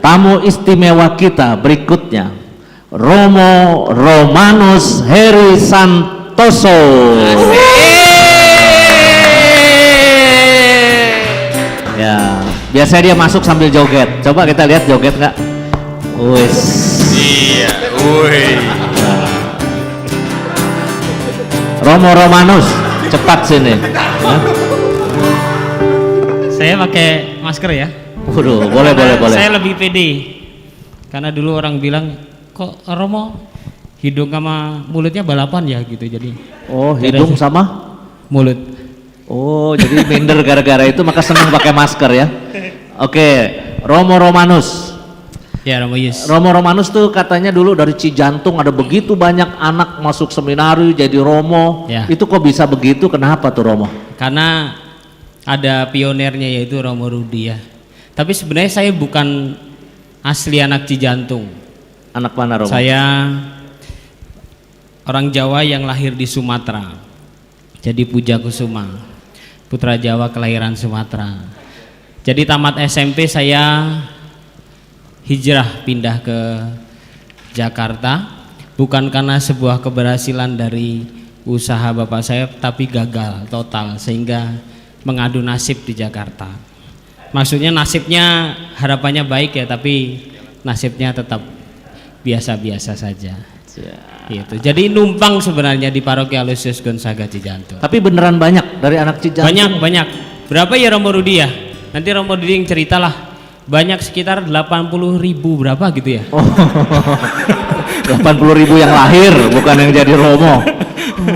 tamu istimewa kita berikutnya, Romo Romanus Heri Santoso. Ya, biasanya dia masuk sambil joget. Coba kita lihat joget nggak? Wes. Iya, woi. Romo Romanus, cepat sini. Hah? Saya pakai masker ya. Waduh, boleh. Saya lebih pede. Karena dulu orang bilang, kok Romo hidung sama mulutnya balapan ya gitu. Jadi Oh, hidung sama mulut. Oh, jadi minder gara-gara itu maka senang pakai masker ya. Oke, Romo Romanus. Ya, Romo Yus. Romo Romanus tuh katanya dulu dari Cijantung ada begitu banyak anak masuk seminari jadi Romo. Ya. Itu kok bisa begitu? Kenapa tuh Romo? Karena ada pionirnya yaitu Romo Rudi ya. Tapi sebenarnya saya bukan asli anak Cijantung. Anak mana Romo? Saya orang Jawa yang lahir di Sumatera. Jadi Puja Kusuma, putra Jawa kelahiran Sumatera. Jadi tamat SMP saya hijrah pindah ke Jakarta, bukan karena sebuah keberhasilan dari usaha bapak saya, tapi gagal total sehingga mengadu nasib di Jakarta. Maksudnya nasibnya harapannya baik ya, tapi nasibnya tetap biasa-biasa saja. Gitu. Jadi numpang sebenarnya di Paroki Aloysius Gonzaga Cijantung. Tapi beneran banyak dari anak Cijantung? Banyak. Berapa ya Romo Rudi ya? Nanti Romo Rudi yang ceritalah. Banyak sekitar 80.000 berapa gitu ya? Oh, 80.000 yang lahir bukan yang jadi Romo.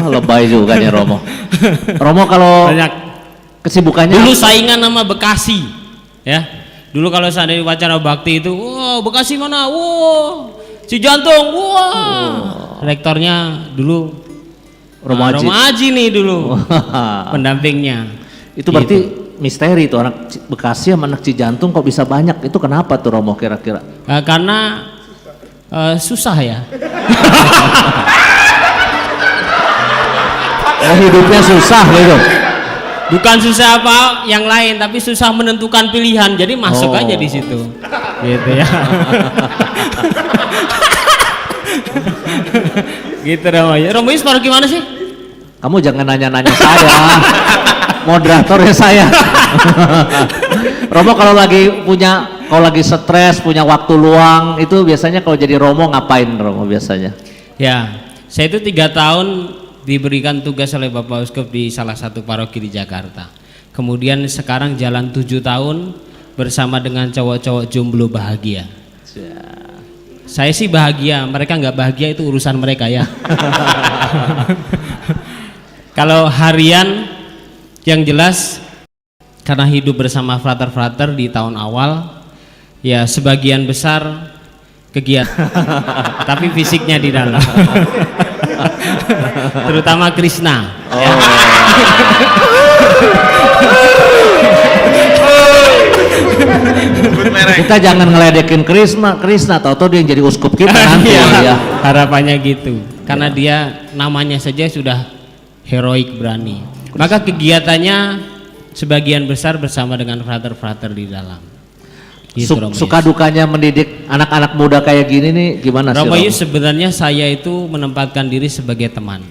Oh, lebay juga nih Romo. Romo kalau Banyak. kesibukannya Dulu saingan sama Bekasi, ya. Dulu kalau seandainya upacara bakti itu, wah Bekasi mana? Wah Cijantung, wah. Rektornya dulu Romo Haji. Romo Haji nih dulu, pendampingnya. Itu berarti misteri tuh anak Bekasi sama anak Cijantung kok bisa banyak, itu kenapa tuh Romo kira-kira? Karena susah ya. Oh, hidupnya susah gitu. Bukan susah apa yang lain, tapi susah menentukan pilihan. Jadi masuk aja di situ. Gitu ya. Gitu Romo. Romo Yus baru gimana sih? Kamu jangan nanya-nanya saya. Moderatornya saya. Romo kalau lagi stres, punya waktu luang, itu biasanya kalau jadi Romo ngapain Romo biasanya? Ya, saya itu 3 tahun diberikan tugas oleh Bapak Uskup di salah satu paroki di Jakarta. Kemudian sekarang jalan 7 tahun bersama dengan cowok-cowok jomblo bahagia. Saya sih bahagia, mereka nggak bahagia itu urusan mereka ya. Kalau harian yang jelas karena hidup bersama frater-frater di tahun awal ya sebagian besar kegiatan tapi fisiknya di dalam. Terutama Krishna. Oh. Ya. Kita jangan ngeledekin Krishna, tahu-tahu dia yang jadi uskup kita nanti ya. Harapannya gitu. Karena dia namanya saja sudah heroik, berani. Maka kegiatannya sebagian besar bersama dengan frater-frater di dalam. Gitu, Suka dukanya mendidik anak-anak muda kayak gini nih gimana sih Romo Yus? Sebenarnya saya itu menempatkan diri sebagai teman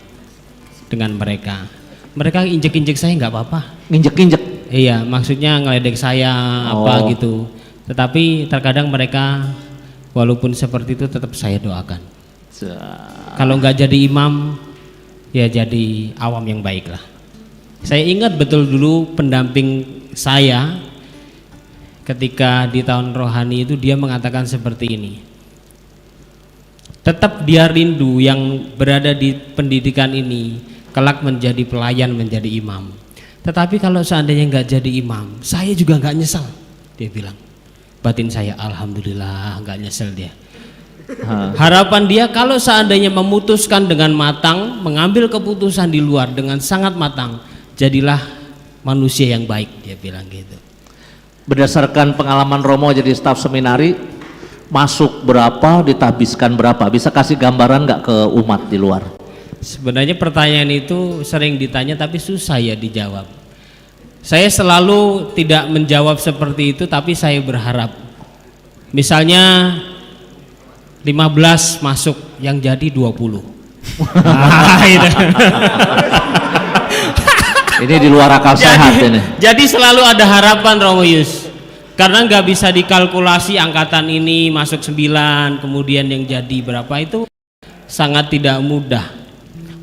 dengan mereka. Mereka injek-injek saya nggak apa-apa. Injek-injek? Iya, maksudnya ngeledek saya apa gitu. Tetapi terkadang mereka walaupun seperti itu tetap saya doakan. Kalau nggak jadi imam, ya jadi awam yang baik lah. Saya ingat betul dulu pendamping saya ketika di tahun rohani itu dia mengatakan seperti ini. Tetap dia rindu yang berada di pendidikan ini kelak menjadi pelayan, menjadi imam. Tetapi kalau seandainya nggak jadi imam, saya juga nggak nyesal. Dia bilang, batin saya alhamdulillah nggak nyesel dia. Harapan dia kalau seandainya memutuskan dengan matang, mengambil keputusan di luar dengan sangat matang, jadilah manusia yang baik, dia bilang gitu. Berdasarkan pengalaman Romo jadi staf seminari, masuk berapa, ditabiskan berapa? Bisa kasih gambaran nggak ke umat di luar? Sebenarnya pertanyaan itu sering ditanya tapi susah ya dijawab. Saya selalu tidak menjawab seperti itu, tapi saya berharap Misalnya 15 masuk, yang jadi 20. Nah, itu. Ini di luar akal sehat ini. Jadi selalu ada harapan Romo Yus. Karena nggak bisa dikalkulasi angkatan ini masuk 9, kemudian yang jadi berapa, itu sangat tidak mudah.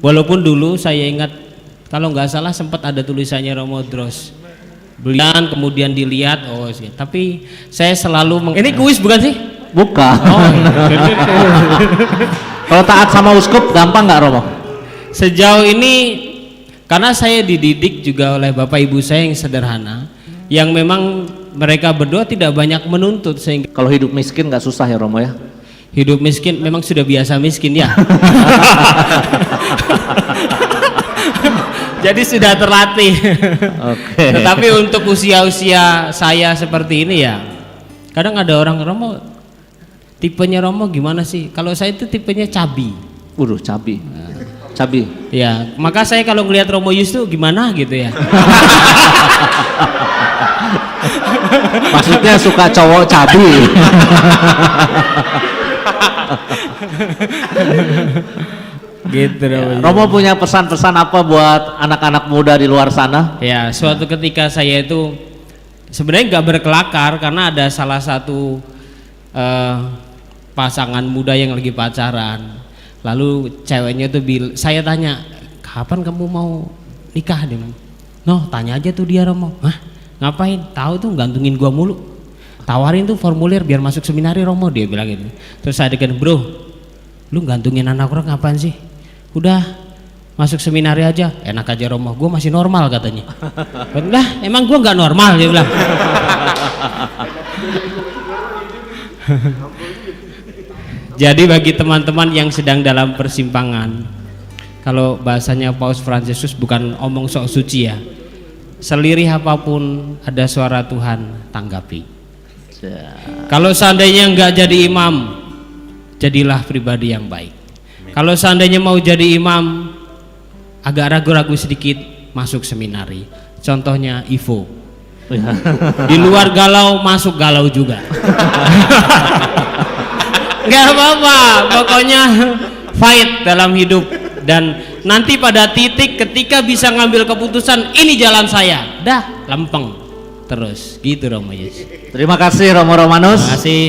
Walaupun dulu saya ingat, kalau nggak salah sempat ada tulisannya Romo Dros. Belian kemudian dilihat, oh sih. Tapi saya selalu ini kuis bukan sih? Bukan. Oh. Kalau taat sama uskup gampang nggak Romo? Sejauh ini karena saya dididik juga oleh bapak ibu saya yang sederhana, yang memang mereka berdua tidak banyak menuntut, sehingga Kalau hidup miskin nggak susah ya Romo ya? hidup miskin memang sudah biasa miskin ya. Jadi sudah terlatih. Oke. Tetapi untuk usia-usia saya seperti ini ya, kadang ada orang, Romo tipenya Romo gimana sih? Kalau saya itu tipenya cabi. Waduh, cabi. Cabi. Ya, maka saya kalau ngelihat Romo Yus tuh gimana gitu ya. Maksudnya suka cowok cabi. Gitu Romo. Romo punya pesan-pesan apa buat anak-anak muda di luar sana? Ya, suatu ketika saya itu sebenarnya nggak berkelakar karena ada salah satu pasangan muda yang lagi pacaran. Lalu ceweknya tuh saya tanya, kapan kamu mau nikah? Dia bilang, noh tanya aja tuh dia Romo. Hah? Ngapain? Tahu tuh gantungin gua mulu. Tawarin tuh formulir biar masuk seminari Romo, dia bilang gitu. Terus saya dengan, bro, lu gantungin anak orang ngapain sih? Udah masuk seminari aja, enak aja Romo, gue masih normal katanya. Lah emang gue nggak normal, dia bilang. Jadi bagi teman-teman yang sedang dalam persimpangan, kalau bahasanya Paus Fransiskus bukan omong sok suci ya, selirih apapun ada suara Tuhan, tanggapi. Kalau seandainya nggak jadi imam, jadilah pribadi yang baik. Kalau seandainya mau jadi imam, agak ragu-ragu sedikit, masuk seminari. Contohnya Ivo. Di luar galau, masuk galau juga. Gak apa-apa, pokoknya fight dalam hidup. Dan nanti pada titik ketika bisa ngambil keputusan, ini jalan saya, dah lempeng terus. Gitu Romo Yus. Terima kasih Romo Romanus. Terima kasih.